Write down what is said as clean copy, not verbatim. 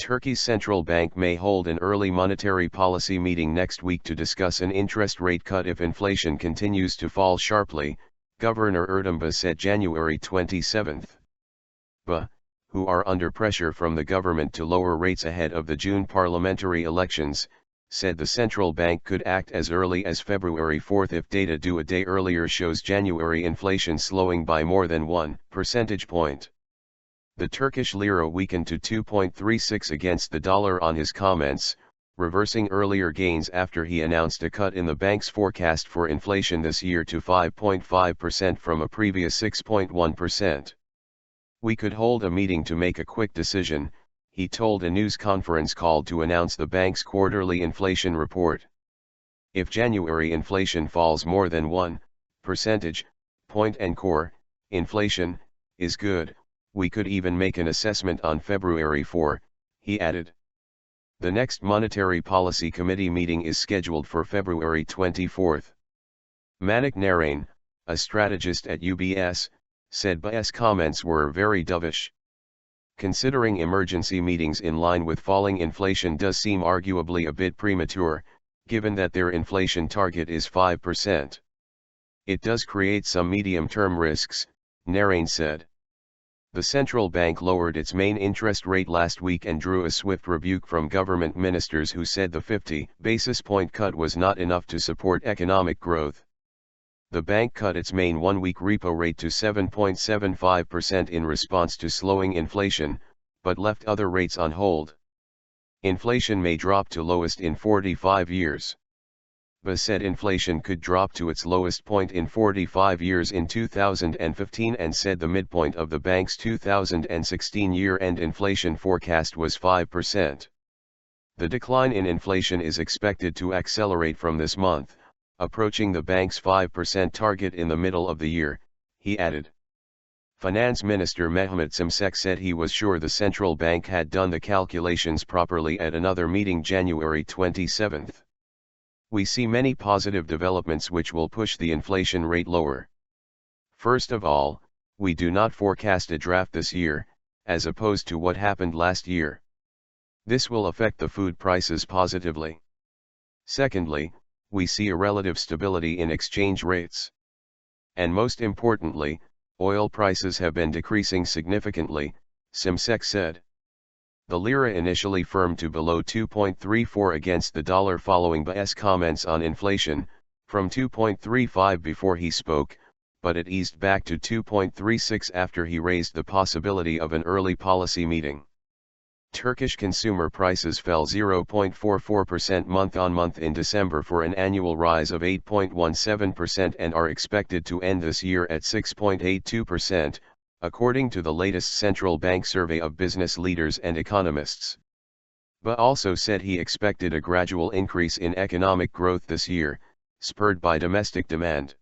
Turkey's central bank may hold an early monetary policy meeting next week to discuss an interest rate cut if inflation continues to fall sharply, Governor Erdem Başçı said January 27. Başçı, who are under pressure from the government to lower rates ahead of the June parliamentary elections, said the central bank could act as early as February 4 if data due a day earlier shows January inflation slowing by more than 1 percentage point. The Turkish Lira weakened to 2.36 against the dollar on his comments, reversing earlier gains after he announced a cut in the bank's forecast for inflation this year to 5.5% from a previous 6.1%. "We could hold a meeting to make a quick decision," he told a news conference called to announce the bank's quarterly inflation report. "If January inflation falls more than 1 percentage point and core inflation is good, we could even make an assessment on February 4, he added. The next Monetary Policy Committee meeting is scheduled for February 24. Manik Narain, a strategist at UBS, said Başçı's comments were very dovish. Considering emergency meetings in line with falling inflation does seem arguably a bit premature, given that their inflation target is 5%. It does create some medium-term risks, Narain said. The central bank lowered its main interest rate last week and drew a swift rebuke from government ministers who said the 50 basis point cut was not enough to support economic growth. The bank cut its main one-week repo rate to 7.75% in response to slowing inflation, but left other rates on hold. Inflation may drop to lowest in 45 years. Başçı said inflation could drop to its lowest point in 45 years in 2015 and said the midpoint of the bank's 2016 year-end inflation forecast was 5%. The decline in inflation is expected to accelerate from this month, approaching the bank's 5% target in the middle of the year, he added. Finance Minister Mehmet Şimşek said he was sure the central bank had done the calculations properly at another meeting January 27. "We see many positive developments which will push the inflation rate lower. First of all, we do not forecast a draft this year, as opposed to what happened last year. This will affect the food prices positively. Secondly, we see a relative stability in exchange rates. And most importantly, oil prices have been decreasing significantly," Şimşek said. The lira initially firmed to below 2.34 against the dollar following Başçı's comments on inflation, from 2.35 before he spoke, but it eased back to 2.36 after he raised the possibility of an early policy meeting. Turkish consumer prices fell 0.44% month-on-month in December for an annual rise of 8.17% and are expected to end this year at 6.82%, according to the latest central bank survey of business leaders and economists. Başçı also said he expected a gradual increase in economic growth this year, spurred by domestic demand.